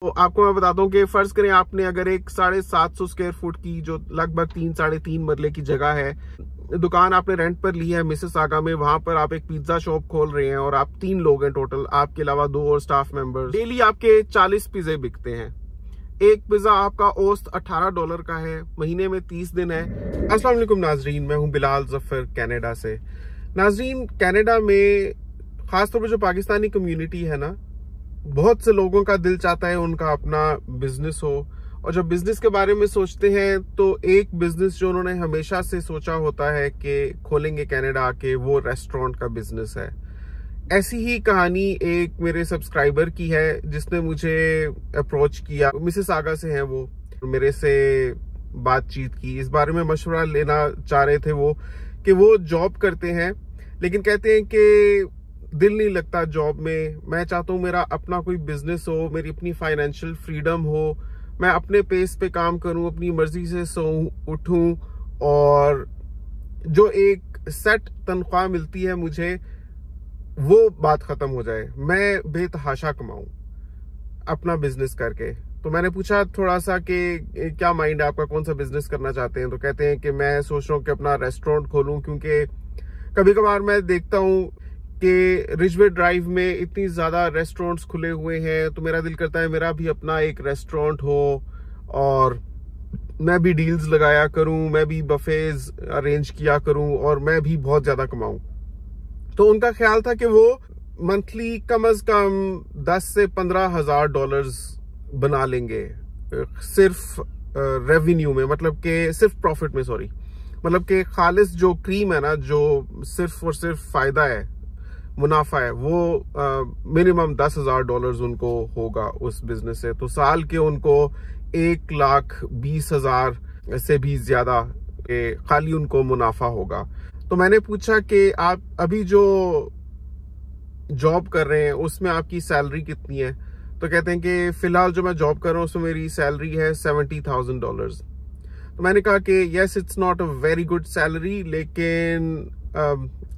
तो आपको मैं बताता हूँ कि फर्ज करें आपने अगर एक 750 स्क्वायर फुट की जो लगभग 3-3.5 मरले की जगह है, दुकान आपने रेंट पर ली है मिसिसागा में, वहां पर आप एक पिज्जा शॉप खोल रहे हैं और आप 3 लोग हैं टोटल, आपके अलावा 2 और स्टाफ मेंबर्स। डेली आपके 40 पिज्जे बिकते हैं। एक पिज्जा आपका औसत $18 का है, महीने में 30 दिन है। अस्सलाम वालेकुम नाजरीन, मैं हूं बिलाल जफर कनाडा से। नाजरीन, कनाडा में खासतौर पर जो पाकिस्तानी कम्युनिटी है ना, बहुत से लोगों का दिल चाहता है उनका अपना बिजनेस हो, और जब बिजनेस के बारे में सोचते हैं तो एक बिजनेस जो उन्होंने हमेशा से सोचा होता है कि खोलेंगे कनाडा आके, वो रेस्टोरेंट का बिजनेस है। ऐसी ही कहानी एक मेरे सब्सक्राइबर की है जिसने मुझे अप्रोच किया, मिसिसागा से हैं वो, मेरे से बातचीत की, इस बारे में मशवरा लेना चाह रहे थे वो कि वो जॉब करते हैं लेकिन कहते हैं कि दिल नहीं लगता जॉब में। मैं चाहता हूँ मेरा अपना कोई बिजनेस हो, मेरी अपनी फाइनेंशियल फ्रीडम हो, मैं अपने पेस पे काम करूं, अपनी मर्जी से सोऊं उठूं, और जो एक सेट तनख्वाह मिलती है मुझे, वो बात खत्म हो जाए, मैं बेतहाशा कमाऊं अपना बिजनेस करके। तो मैंने पूछा थोड़ा सा कि क्या माइंड है आपका, कौन सा बिजनेस करना चाहते हैं? तो कहते हैं कि मैं सोच रहा हूँ कि अपना रेस्टोरेंट खोलूं, क्योंकि कभी कभार मैं देखता हूँ कि रिजवे ड्राइव में इतनी ज्यादा रेस्टोरेंट्स खुले हुए हैं, तो मेरा दिल करता है मेरा भी अपना एक रेस्टोरेंट हो और मैं भी डील्स लगाया करूं, मैं भी बफेज अरेंज किया करूं और मैं भी बहुत ज्यादा कमाऊं। तो उनका ख्याल था कि वो मंथली कम अज कम 10 से 15 हजार डॉलर्स बना लेंगे सिर्फ रेवेन्यू में, मतलब कि सिर्फ प्रॉफिट में, सॉरी, मतलब कि खालिस जो क्रीम है ना, जो सिर्फ और सिर्फ फायदा है, मुनाफा है, वो मिनिमम $10,000 उनको होगा उस बिजनेस से। तो साल के उनको 1,20,000 से भी ज्यादा खाली उनको मुनाफा होगा। तो मैंने पूछा कि आप अभी जो जॉब कर रहे हैं उसमें आपकी सैलरी कितनी है? तो कहते हैं कि फिलहाल जो मैं जॉब कर रहा हूँ उसमें मेरी सैलरी है $70,000। तो मैंने कहा कि yes, it's not a very good salary, लेकिन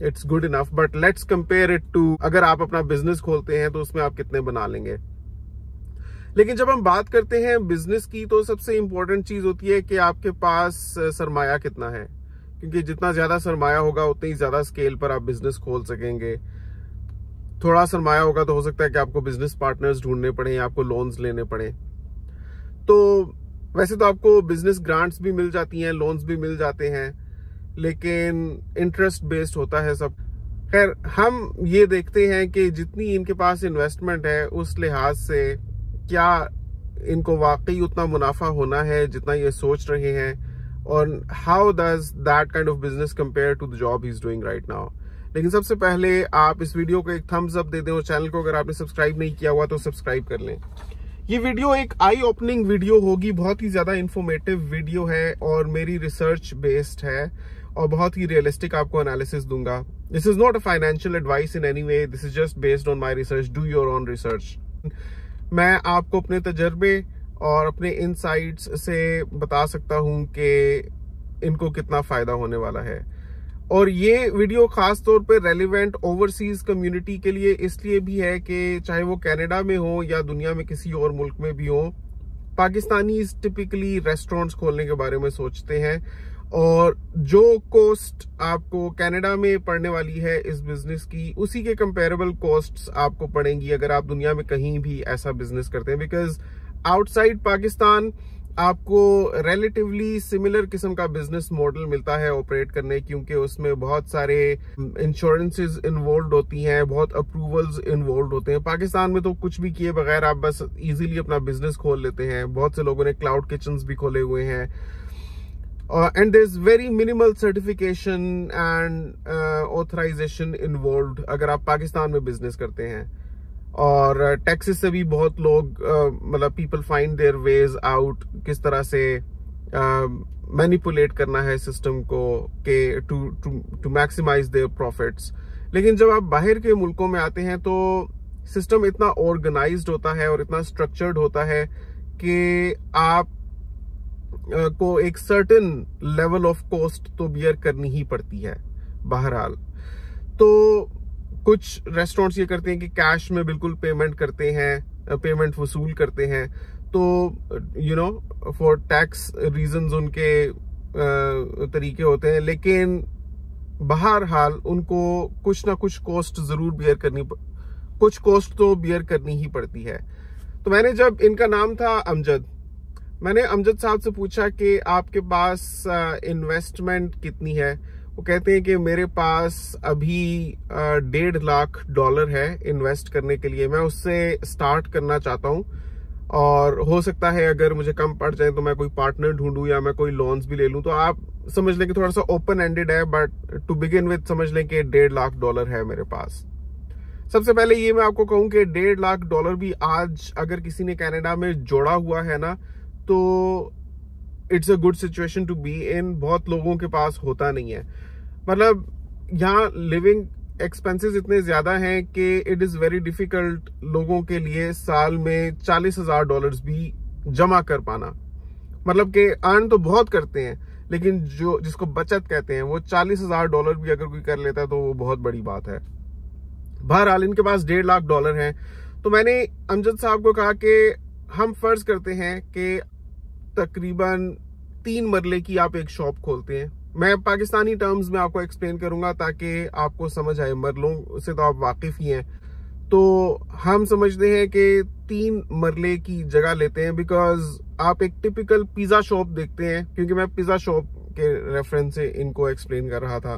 it's good enough, but let's compare it to अगर आप अपना बिजनेस खोलते हैं तो उसमें आप कितने बना लेंगे। लेकिन जब हम बात करते हैं बिजनेस की, तो सबसे इंपॉर्टेंट चीज होती है कि आपके पास सरमाया कितना है, क्योंकि जितना ज्यादा सरमाया होगा उतनी ही ज्यादा स्केल पर आप बिजनेस खोल सकेंगे। थोड़ा सरमाया होगा तो हो सकता है कि आपको बिजनेस पार्टनर्स ढूंढने पड़े, आपको लोन्स लेने पड़े। तो वैसे तो आपको बिजनेस ग्रांट्स भी मिल जाती हैं, लोन्स भी मिल जाते हैं, लेकिन इंटरेस्ट बेस्ड होता है सब। खैर, हम ये देखते हैं कि जितनी इनके पास इन्वेस्टमेंट है उस लिहाज से क्या इनको वाकई उतना मुनाफा होना है जितना ये सोच रहे हैं, और how does that kind of business compare to the job he is doing right now. लेकिन सबसे पहले आप इस वीडियो को एक थम्स अप दे दें, और चैनल को अगर आपने सब्सक्राइब नहीं किया हुआ तो सब्सक्राइब कर लें। ये वीडियो एक आई ओपनिंग वीडियो होगी, बहुत ही ज्यादा इंफॉर्मेटिव वीडियो है और मेरी रिसर्च बेस्ड है, और बहुत ही रियलिस्टिक आपको एनालिसिस दूंगा। This is not a financial advice in any way, this is just based on my research, do your own research. मैं आपको अपने तजर्बे और अपने इनसाइट्स से बता सकता हूं कि इनको कितना फायदा होने वाला है। और ये वीडियो खास तौर पे रेलिवेंट ओवरसीज कम्युनिटी के लिए इसलिए भी है कि चाहे वो कनाडा में हो या दुनिया में किसी और मुल्क में भी हो, पाकिस्तानी टिपिकली रेस्टोरेंट्स खोलने के बारे में सोचते हैं, और जो कॉस्ट आपको कनाडा में पड़ने वाली है इस बिजनेस की, उसी के कंपेरेबल कॉस्ट्स आपको पड़ेंगी अगर आप दुनिया में कहीं भी ऐसा बिजनेस करते हैं। बिकॉज आउटसाइड पाकिस्तान आपको रिलेटिवली सिमिलर किस्म का बिजनेस मॉडल मिलता है ऑपरेट करने, क्योंकि उसमें बहुत सारे इंश्योरेंसेस इन्वॉल्व होती हैं, बहुत अप्रूवल्स इन्वॉल्व होते हैं। पाकिस्तान में तो कुछ भी किए बगैर आप बस इजीली अपना बिजनेस खोल लेते हैं। बहुत से लोगों ने क्लाउड किचन्स भी खोले हुए हैं, and there's very minimal certification and authorization involved अगर आप पाकिस्तान में बिजनेस करते हैं। और टैक्सेस से भी बहुत लोग मतलब people find their ways out, किस तरह से मैनिपुलेट करना है सिस्टम को के टू मैक्सिमाइज देयर प्रॉफिट्स। लेकिन जब आप बाहर के मुल्कों में आते हैं तो सिस्टम इतना ऑर्गेनाइज्ड होता है और इतना स्ट्रक्चर्ड होता है कि आप को एक सर्टेन लेवल ऑफ कॉस्ट तो बियर करनी ही पड़ती है बहरहाल। तो कुछ रेस्टोरेंट्स ये करते हैं कि कैश में बिल्कुल पेमेंट करते हैं, पेमेंट वसूल करते हैं, तो फॉर टैक्स रीजंस उनके तरीके होते हैं, लेकिन बहरहाल उनको कुछ ना कुछ कॉस्ट जरूर कुछ कॉस्ट तो बियर करनी ही पड़ती है। तो मैंने जब, इनका नाम था अमजद, मैंने अमजद साहब से पूछा कि आपके पास इन्वेस्टमेंट कितनी है। वो कहते हैं कि मेरे पास अभी $1.5 लाख है इन्वेस्ट करने के लिए। मैं उससे स्टार्ट करना चाहता हूँ, और हो सकता है अगर मुझे कम पड़ जाए तो मैं कोई पार्टनर ढूंढूं या मैं कोई लोन्स भी ले लूं। तो आप समझ लें कि थोड़ा सा ओपन एंडेड है, बट टू बिगिन विद समझ लें कि $1.5 लाख है मेरे पास। सबसे पहले ये मैं आपको कहूं कि $1.5 लाख भी आज अगर किसी ने कनाडा में जोड़ा हुआ है ना, तो it's a good situation to be in. बहुत लोगों के पास होता नहीं है। मतलब यहाँ लिविंग एक्सपेंसेस इतने ज्यादा हैं कि इट इज वेरी डिफिकल्ट लोगों के लिए साल में $40,000 भी जमा कर पाना। मतलब कि अर्न तो बहुत करते हैं, लेकिन जिसको बचत कहते हैं, वो $40,000 भी अगर कोई कर लेता है तो वो बहुत बड़ी बात है। बहरहाल इनके पास $1.5 लाख है। तो मैंने अमजद साहब को कहा कि हम फर्ज करते हैं कि तकरीबन 3 मरले की आप एक शॉप खोलते हैं। मैं पाकिस्तानी टर्म्स में आपको एक्सप्लेन करूंगा ताकि आपको समझ आए, मरलों से तो आप वाकिफ ही हैं। तो हम समझते हैं कि 3 मरले की जगह लेते हैं, बिकॉज आप एक टिपिकल पिज्जा शॉप देखते हैं, क्योंकि मैं पिज्जा शॉप के रेफरेंस से इनको एक्सप्लेन कर रहा था।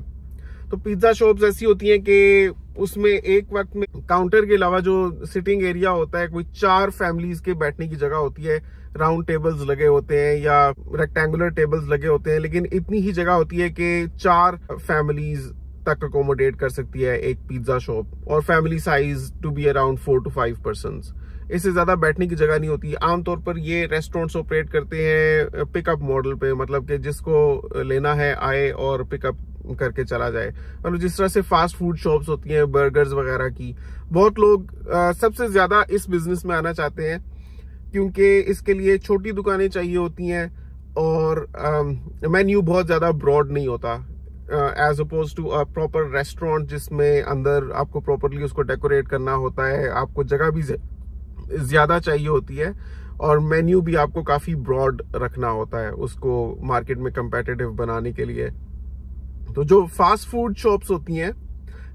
तो पिज्जा शॉप्स ऐसी होती हैं कि उसमें एक वक्त में काउंटर के अलावा जो सिटिंग एरिया होता है, कोई 4 फैमिलीज के बैठने की जगह होती है। राउंड टेबल्स लगे होते हैं या रेक्टेंगुलर टेबल्स लगे होते हैं, लेकिन इतनी ही जगह होती है कि 4 फैमिलीज तक अकोमोडेट कर सकती है एक पिज्जा शॉप, और family size to be around 4 to 5 persons. इससे ज्यादा बैठने की जगह नहीं होती। आमतौर पर ये रेस्टोरेंट्स ऑपरेट करते हैं पिकअप मॉडल पे, मतलब कि जिसको लेना है आए और पिकअप करके चला जाए। मतलब जिस तरह से फास्ट फूड शॉप्स होती हैं, बर्गर्स वगैरह की। बहुत लोग सबसे ज्यादा इस बिजनेस में आना चाहते हैं, क्योंकि इसके लिए छोटी दुकानें चाहिए होती हैं और मेन्यू बहुत ज्यादा ब्रॉड नहीं होता, as opposed to a proper restaurant जिसमें अंदर आपको प्रॉपरली उसको डेकोरेट करना होता है, आपको जगह भी ज्यादा चाहिए होती है, और मेन्यू भी आपको काफी ब्रॉड रखना होता है उसको मार्केट में कंपेटिटिव बनाने के लिए। तो जो फास्ट फूड शॉप्स होती हैं,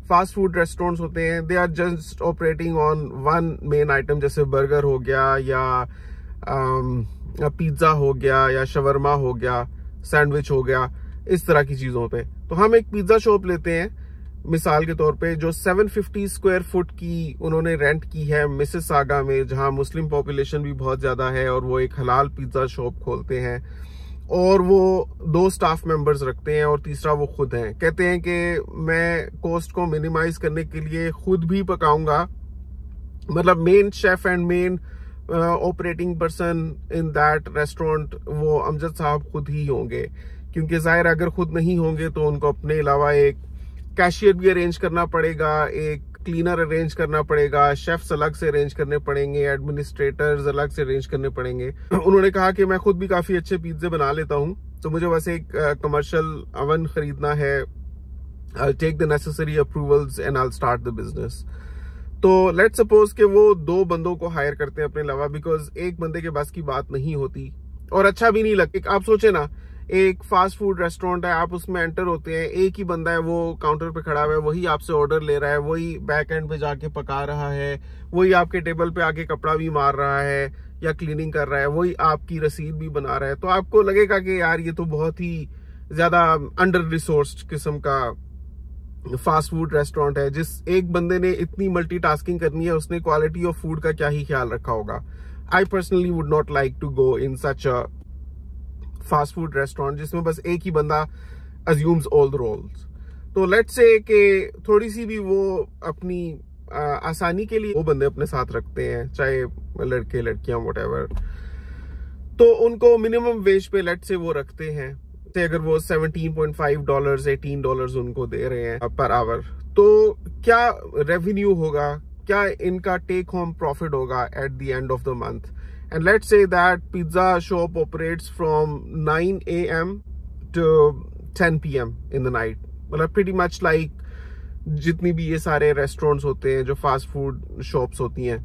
फास्ट फूड रेस्टोरेंट्स होते हैं, they are just operating on one main item, जैसे बर्गर हो गया या पिज्जा हो गया या शवरमा हो गया, सैंडविच हो गया, इस तरह की चीजों पे। तो हम एक पिज्जा शॉप लेते हैं मिसाल के तौर पे, जो 750 स्क्वायर फुट की उन्होंने रेंट की है मिसिसागा में, जहां मुस्लिम पॉपुलेशन भी बहुत ज्यादा है, और वो एक हलाल पिज्जा शॉप खोलते हैं, और वो 2 स्टाफ मेंबर्स रखते हैं और तीसरा वो खुद हैं। कहते हैं कि मैं कॉस्ट को मिनिमाइज करने के लिए खुद भी पकाऊंगा, मतलब main chef and main operating person in that restaurant वो अमजद साहब खुद ही होंगे, क्योंकि जाहिर अगर खुद नहीं होंगे तो उनको अपने अलावा एक कैशियर भी अरेंज करना पड़ेगा, एक क्लीनर अरेंज करना पड़ेगा, शेफ्स अलग से अरेंज करने पड़ेंगे, एडमिनिस्ट्रेटर्स अलग से अरेंज करने पड़ेंगे। उन्होंने कहा कि मैं खुद भी काफी अच्छे पिज्जे बना लेता हूं, तो मुझे वैसे एक कमर्शियल अवन खरीदना है। I'll take the necessary approvals and I'll start the business। तो लेट्स सपोज कि वो 2 बंदों को हायर करते हैं अपने अलावा, बिकॉज एक बंदे के बस की बात नहीं होती और अच्छा भी नहीं लगता। आप सोचे ना, एक फास्ट फूड रेस्टोरेंट है, आप उसमें एंटर होते हैं, एक ही बंदा है, वो काउंटर पे खड़ा हुआ है, वही आपसे ऑर्डर ले रहा है, वही बैक एंड पे जाके पका रहा है, वही आपके टेबल पे आके कपड़ा भी मार रहा है या क्लीनिंग कर रहा है, वही आपकी रसीद भी बना रहा है। तो आपको लगेगा कि यार ये तो बहुत ही ज्यादा अंडर रिसोर्स्ड किस्म का फास्ट फूड रेस्टोरेंट है। जिस एक बंदे ने इतनी मल्टीटास्किंग करनी है, उसने क्वालिटी ऑफ फूड का क्या ही ख्याल रखा होगा। I personally would not like to go in such a fast food restaurant जिसमें बस एक ही बंदा अज्यूम्स ऑल द रोल्स। तो लेट्स से कि थोड़ी सी भी वो अपनी आसानी के लिए वो बंदे अपने साथ रखते हैं, चाहे लड़के लड़कियां व्हाटएवर, तो उनको मिनिमम वेज पे लेट्स से वो रखते हैं। से अगर वो $17.5 $18 उनको दे रहे हैं पर आवर, तो क्या रेवेन्यू होगा, क्या इनका टेक होम प्रॉफिट होगा at the end of the month. And let's say that pizza shop operates from 9 AM to 10 PM in the night. मतलब pretty much like जितनी भी ये सारे रेस्टोरेंट्स होते हैं जो फास्ट फूड शॉप्स होती हैं,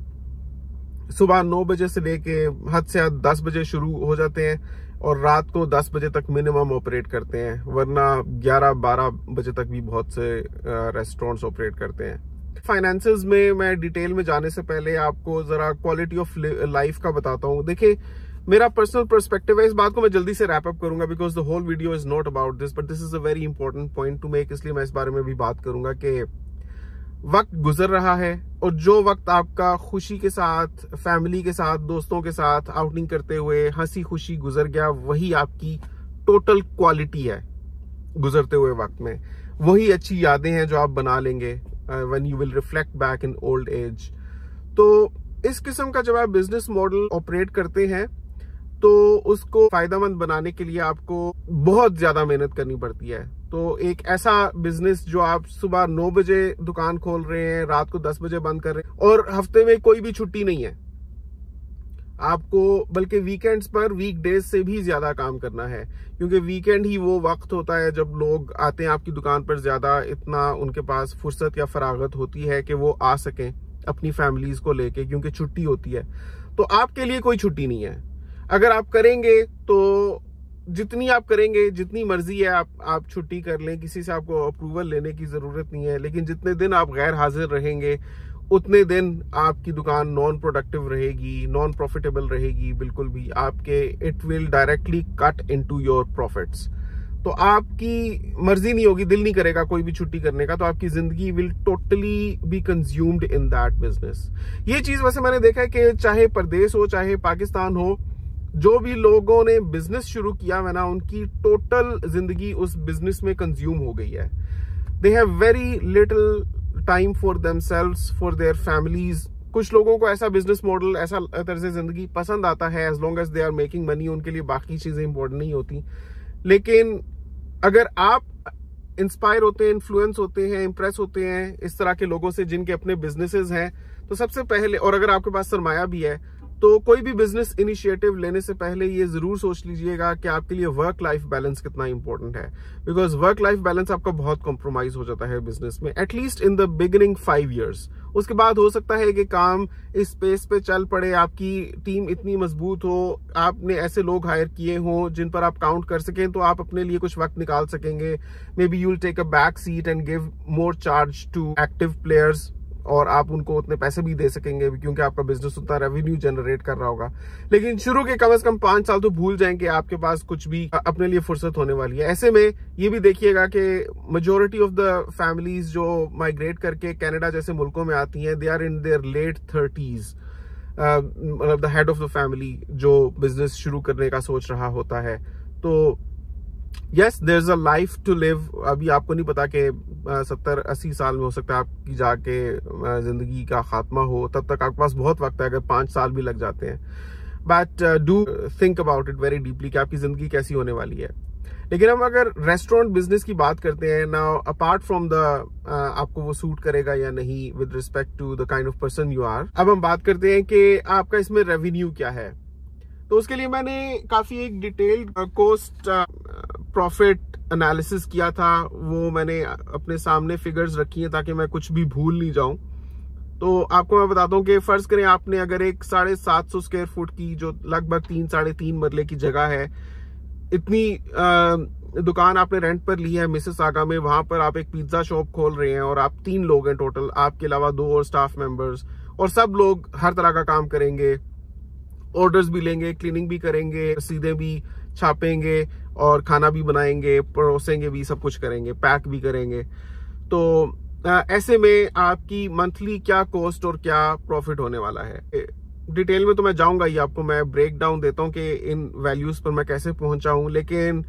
सुबह 9 बजे से लेके हद से हद 10 बजे शुरू हो जाते हैं और रात को 10 बजे तक मिनिमम ऑपरेट करते हैं, वरना 11-12 बजे तक भी बहुत से रेस्टोरेंट्स ऑपरेट करते हैं। फाइनेंसेस में मैं डिटेल में जाने से पहले आपको जरा क्वालिटी ऑफ लाइफ का बताता हूँ। देखिए, मेरा पर्सनल पर्सपेक्टिव है, इस बात को मैं जल्दी से रैप अप करूंगा because the whole video is not about this, but this is a very important point to make, इसलिए मैं इस बारे में भी बात करूंगा कि वक्त गुजर रहा है और जो वक्त आपका खुशी के साथ, फैमिली के साथ, दोस्तों के साथ आउटिंग करते हुए हंसी खुशी गुजर गया, वही आपकी टोटल क्वालिटी है गुजरते हुए वक्त में। वही अच्छी यादें हैं जो आप बना लेंगे when you will reflect back in old age. तो इस किस्म का जब आप बिजनेस मॉडल ऑपरेट करते हैं तो उसको फायदेमंद बनाने के लिए आपको बहुत ज्यादा मेहनत करनी पड़ती है। तो एक ऐसा बिजनेस जो आप सुबह 9 बजे दुकान खोल रहे हैं, रात को 10 बजे बंद कर रहे हैं और हफ्ते में कोई भी छुट्टी नहीं है आपको, बल्कि वीकेंड्स पर वीकडेज से भी ज्यादा काम करना है, क्योंकि वीकेंड ही वो वक्त होता है जब लोग आते हैं आपकी दुकान पर, ज्यादा इतना उनके पास फुर्सत या फरागत होती है कि वो आ सकें अपनी फैमिलीज को लेके, क्योंकि छुट्टी होती है। तो आपके लिए कोई छुट्टी नहीं है। अगर आप करेंगे तो जितनी आप करेंगे, जितनी मर्जी है आप छुट्टी कर लें, किसी से आपको अप्रूवल लेने की जरूरत नहीं है, लेकिन जितने दिन आप गैर हाजिर रहेंगे उतने दिन आपकी दुकान नॉन प्रोडक्टिव रहेगी, नॉन प्रॉफिटेबल रहेगी, बिल्कुल भी आपके it will directly cut into your profits. तो आपकी मर्जी नहीं होगी, दिल नहीं करेगा कोई भी छुट्टी करने का, तो आपकी जिंदगी will totally be consumed in that business. ये चीज वैसे मैंने देखा है कि चाहे परदेश हो चाहे पाकिस्तान हो, जो भी लोगों ने बिजनेस शुरू किया है ना, उनकी टोटल जिंदगी उस बिजनेस में कंज्यूम हो गई है। They have very little time for themselves, for their families. कुछ लोगों को ऐसा बिजनेस मॉडल, ऐसा तरह जिंदगी पसंद आता है, as long as they are making money, उनके लिए बाकी चीजें इंपॉर्टेंट नहीं होती। लेकिन अगर आप इंस्पायर होते हैं, इन्फ्लुएंस होते हैं, इंप्रेस होते हैं इस तरह के लोगों से जिनके अपने बिजनेसेस हैं, तो सबसे पहले, और अगर आपके पास सरमाया भी है, तो कोई भी बिजनेस इनिशिएटिव लेने से पहले ये जरूर सोच लीजिएगा कि आपके लिए वर्क लाइफ बैलेंस कितना इंपॉर्टेंट है, बिकॉज वर्क लाइफ बैलेंस आपका बहुत कॉम्प्रोमाइज हो जाता है बिजनेस में, at least in the beginning 5 years। उसके बाद हो सकता है कि काम इस स्पेस पे चल पड़े, आपकी टीम इतनी मजबूत हो, आपने ऐसे लोग हायर किए हों जिन पर आप काउंट कर सकें, तो आप अपने लिए कुछ वक्त निकाल सकेंगे। Maybe you'll take a back seat and give more charge to active players, और आप उनको उतने पैसे भी दे सकेंगे क्योंकि आपका बिजनेस उतना रेवेन्यू जनरेट कर रहा होगा। लेकिन शुरू के कम से कम 5 साल तो भूल जाएंगे आपके पास कुछ भी अपने लिए फुर्सत होने वाली है। ऐसे में ये भी देखिएगा कि मेजोरिटी ऑफ द फैमिलीज जो माइग्रेट करके कनाडा जैसे मुल्कों में आती हैं, they are in their late 30s, मतलब the head of the family जो बिजनेस शुरू करने का सोच रहा होता है। तो yes, there is a life to live. अभी आपको नहीं पता कि 70-80 साल में हो सकता है आपकी जाके जिंदगी का खात्मा हो, तब तक आपके पास बहुत वक्त है, अगर 5 साल भी लग जाते हैं। But do think about it very deeply कि आपकी जिंदगी कैसी होने वाली है। लेकिन हम अगर रेस्टोरेंट बिजनेस की बात करते हैं ना, अपार्ट फ्रॉम द आपको वो सूट करेगा या नहीं with respect to the kind of person you are, अब हम बात करते हैं कि आपका इसमें रेवेन्यू क्या है। तो उसके लिए मैंने काफी एक डिटेल्ड कॉस्ट प्रॉफिट एनालिसिस किया था, वो मैंने अपने सामने फिगर्स रखी हैं ताकि मैं कुछ भी भूल नहीं जाऊं। तो आपको मैं बताता हूं कि फर्ज करें आपने अगर एक 750 स्क्वायर फुट की, जो लगभग 3-3.5 मरले की जगह है, इतनी दुकान आपने रेंट पर ली है मिसिसागा में, वहां पर आप एक पिज्जा शॉप खोल रहे हैं और आप 3 लोग हैं टोटल, आपके अलावा 2 और स्टाफ मेंबर्स, और सब लोग हर तरह का काम करेंगे, ऑर्डर्स भी लेंगे, क्लीनिंग भी करेंगे, रसीदें भी छापेंगे और खाना भी बनाएंगे, परोसेंगे भी, सब कुछ करेंगे, पैक भी करेंगे। तो ऐसे में आपकी मंथली क्या कॉस्ट और क्या प्रॉफिट होने वाला है, डिटेल में तो मैं जाऊंगा ही, आपको मैं ब्रेक डाउन देता हूं कि इन वैल्यूज पर मैं कैसे पहुंचा हूं। लेकिन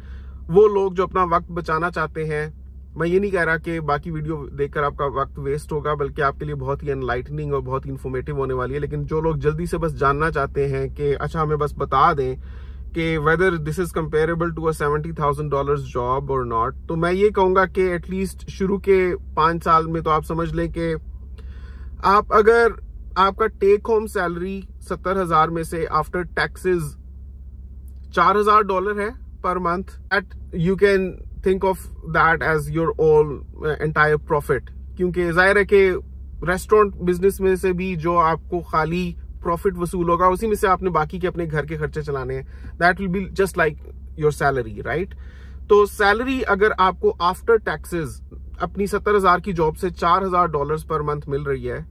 वो लोग जो अपना वक्त बचाना चाहते हैं, मैं ये नहीं कह रहा कि बाकी वीडियो देखकर आपका वक्त वेस्ट होगा, बल्कि आपके लिए बहुत ही एनलाइटनिंग और बहुत ही इन्फॉर्मेटिव होने वाली है। लेकिन जो लोग जल्दी से बस जानना चाहते हैं कि अच्छा हमें बस बता दें कि whether this is comparable to a $70,000 job और नॉट, तो मैं ये कहूंगा कि एटलीस्ट शुरू के 5 साल में तो आप समझ लें कि आप अगर आपका टेक होम सैलरी 70,000 में से आफ्टर टैक्सेस $4,000 है per month, at you can think of that as your all entire profit. क्योंकि जाहिर है कि रेस्टोरेंट बिजनेस में से भी जो आपको खाली प्रॉफिट वसूल होगा, उसी में से आपने बाकी के अपने घर के खर्चे चलाने हैं। That will be just like your salary, right. तो सैलरी अगर आपको आफ्टर टैक्सेस अपनी 70,000 की जॉब से $4,000 पर मंथ मिल रही है,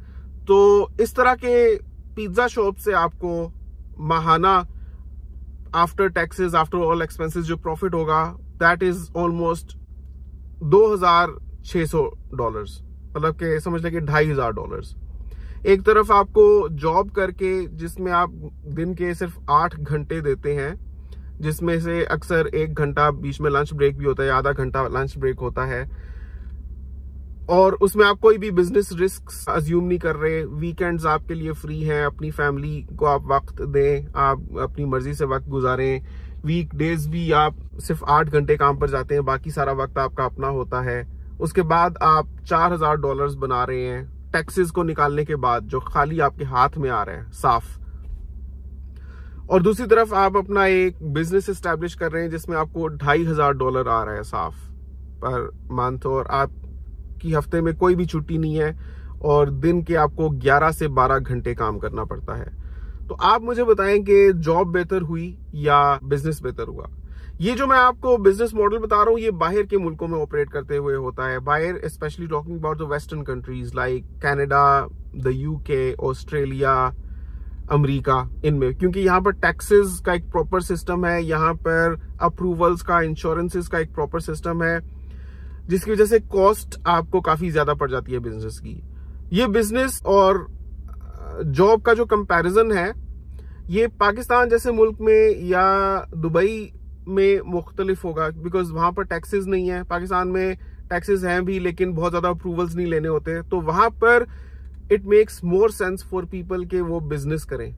तो इस तरह के पिज्जा शॉप से आपको माहाना after taxes, after all expenses जो प्रॉफिट होगा, दैट इज ऑलमोस्ट $2,600, मतलब कि समझ लें कि $2,500। एक तरफ आपको जॉब करके जिसमें आप दिन के सिर्फ 8 घंटे देते हैं, जिसमें से अक्सर 1 घंटा बीच में लंच ब्रेक भी होता है, आधा घंटा लंच ब्रेक होता है, और उसमें आप कोई भी बिजनेस रिस्क अज्यूम नहीं कर रहे। वीकेंड्स आपके लिए फ्री हैं, अपनी फैमिली को आप वक्त दें, आप अपनी मर्जी से वक्त गुजारें। वीक डेज भी आप सिर्फ 8 घंटे काम पर जाते हैं, बाकी सारा वक्त आपका अपना होता है। उसके बाद आप $4,000 बना रहे हैं टैक्सेस को निकालने के बाद, जो खाली आपके हाथ में आ रहे हैं साफ। और दूसरी तरफ आप अपना एक बिजनेस एस्टैब्लिश कर रहे हैं जिसमें आपको $2,500 आ रहा है साफ पर मंथ, और आपकी हफ्ते में कोई भी छुट्टी नहीं है, और दिन के आपको 11 से 12 घंटे काम करना पड़ता है। तो आप मुझे बताएं कि जॉब बेहतर हुई या बिजनेस बेहतर हुआ। ये जो मैं आपको बिजनेस मॉडल बता रहा हूँ, ये बाहर के मुल्कों में ऑपरेट करते हुए होता है। बाहर specially talking about the western countries like Canada, the UK, Australia, America, इनमें, क्योंकि यहाँ पर टैक्सेस का एक प्रॉपर सिस्टम है, यहाँ पर अप्रूवल्स का, इंश्योरेंसेस का एक प्रॉपर सिस्टम है, जिसकी वजह से कॉस्ट आपको काफी ज्यादा पड़ जाती है बिजनेस की। ये बिजनेस और जॉब का जो कंपैरिजन है, ये पाकिस्तान जैसे मुल्क में या दुबई में मुख्तलिफ होगा, बिकॉज वहां पर टैक्सेस नहीं है। पाकिस्तान में टैक्सेस हैं भी, लेकिन बहुत ज्यादा अप्रूवल्स नहीं लेने होते, तो वहां पर it makes more sense for people के वो बिजनेस करें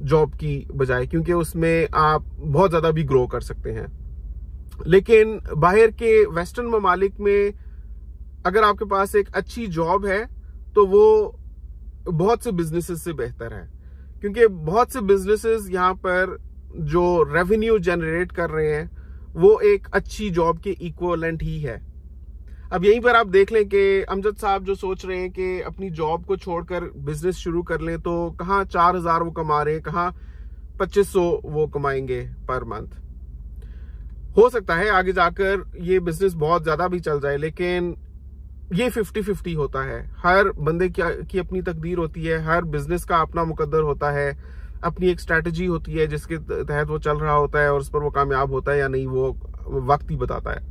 जॉब की बजाय, क्योंकि उसमें आप बहुत ज्यादा भी ग्रो कर सकते हैं। लेकिन बाहर के वेस्टर्न ममालिक में अगर आपके पास एक अच्छी जॉब है तो वो बहुत से बिजनेसेस से बेहतर है, क्योंकि बहुत से बिजनेसेस यहाँ पर जो रेवेन्यू जनरेट कर रहे हैं वो एक अच्छी जॉब के इक्विवेलेंट ही है। अब यहीं पर आप देख लें कि अमजद साहब जो सोच रहे हैं कि अपनी जॉब को छोड़कर बिजनेस शुरू कर लें, तो कहाँ 4,000 वो कमा रहे हैं, कहाँ 2,500 वो कमाएंगे पर मंथ। हो सकता है आगे जाकर ये बिजनेस बहुत ज्यादा भी चल जाए, लेकिन ये 50-50 होता है। हर बंदे की अपनी तकदीर होती है, हर बिजनेस का अपना मुकद्दर होता है, अपनी एक स्ट्रैटेजी होती है जिसके तहत वो चल रहा होता है, और उस पर वो कामयाब होता है या नहीं वो वक्त ही बताता है।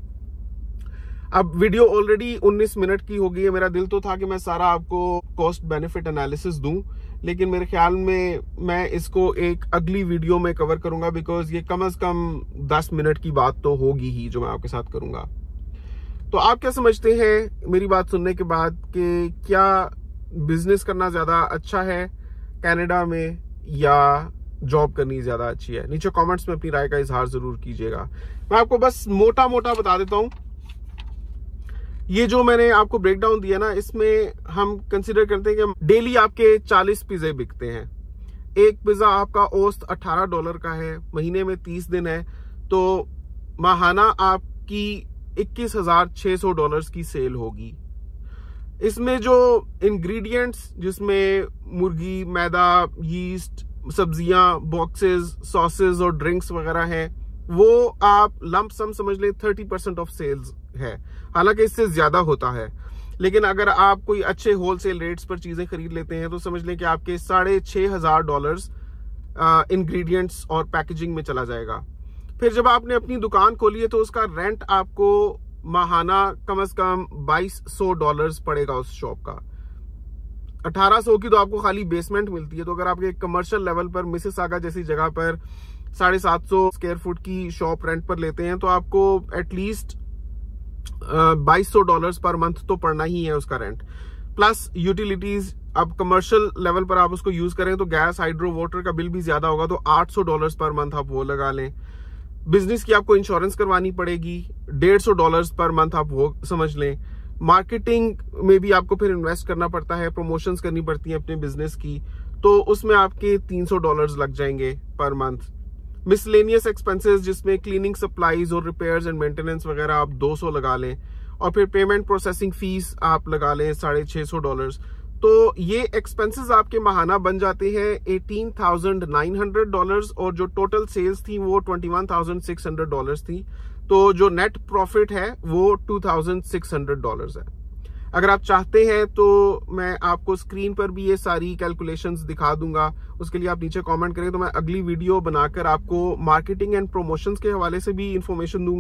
अब वीडियो ऑलरेडी 19 मिनट की हो गई है। मेरा दिल तो था कि मैं सारा आपको कॉस्ट बेनिफिट एनालिसिस दूं, लेकिन मेरे ख्याल में मैं इसको एक अगली वीडियो में कवर करूंगा, बिकॉज ये कम से कम 10 मिनट की बात तो होगी ही जो मैं आपके साथ करूंगा। तो आप क्या समझते हैं मेरी बात सुनने के बाद कि क्या बिजनेस करना ज्यादा अच्छा है कनाडा में या जॉब करनी ज्यादा अच्छी है? नीचे कमेंट्स में अपनी राय का इजहार जरूर कीजिएगा। मैं आपको बस मोटा मोटा बता देता हूं, ये जो मैंने आपको ब्रेकडाउन दिया ना, इसमें हम कंसीडर करते हैं कि डेली आपके 40 पिज्जे बिकते हैं। एक पिज्जा आपका औसत $18 का है, महीने में 30 दिन है, तो माहाना आपकी $21,600 की सेल होगी। इसमें जो इंग्रेडिएंट्स, जिसमें मुर्गी, मैदा, यीस्ट, सब्जियां, बॉक्सेस, सॉसेस और ड्रिंक्स वगैरह हैं, वो आप लंप सम समझ लें 30% ऑफ सेल्स है। हालांकि इससे ज्यादा होता है, लेकिन अगर आप कोई अच्छे होलसेल रेट्स पर चीजें खरीद लेते हैं तो समझ लें कि आपके $6,500 इंग्रेडिएंट्स और पैकेजिंग में चला जाएगा। फिर जब आपने अपनी दुकान खोली है तो उसका रेंट आपको माहाना कम से कम $2,200 पड़ेगा उस शॉप का। 1,800 की तो आपको खाली बेसमेंट मिलती है, तो अगर आप एक कमर्शियल लेवल पर मिसिसागा जैसी जगह पर 750 स्क्वायर फुट की शॉप रेंट पर लेते हैं तो आपको एटलीस्ट $2,200 पर मंथ तो पड़ना ही है उसका रेंट, प्लस यूटिलिटीज। अब कमर्शियल लेवल पर आप उसको यूज करें तो गैस, हाइड्रो, वाटर का बिल भी ज्यादा होगा, तो $800 पर मंथ आप वो लगा लें। बिजनेस की आपको इंश्योरेंस करवानी पड़ेगी, $150 पर मंथ आप वो समझ लें। मार्केटिंग में भी आपको फिर इन्वेस्ट करना पड़ता है, प्रमोशंस करनी पड़ती हैं अपने बिजनेस की, तो उसमें आपके $300 लग जाएंगे पर मंथ। मिसलेनियस एक्सपेंसेस जिसमें क्लीनिंग सप्लाईज और रिपेयर्स एंड मेंटेनेंस वगैरह आप 200 लगा लें, और फिर पेमेंट प्रोसेसिंग फीस आप लगा लें $650, तो ये एक्सपेंसेस आपके माहाना बन जाते हैं $18,900 और जो टोटल सेल्स थी वो $21,600 थी। तो जो नेट प्रॉफिट है वो $2,600 है। अगर आप चाहते हैं तो मैं आपको स्क्रीन पर भी ये सारी कैलकुलेशंस दिखा दूंगा, उसके लिए आप नीचे कमेंट करें तो मैं अगली वीडियो बनाकर आपको मार्केटिंग एंड प्रमोशंस के हवाले से भी इंफॉर्मेशन दूंगा।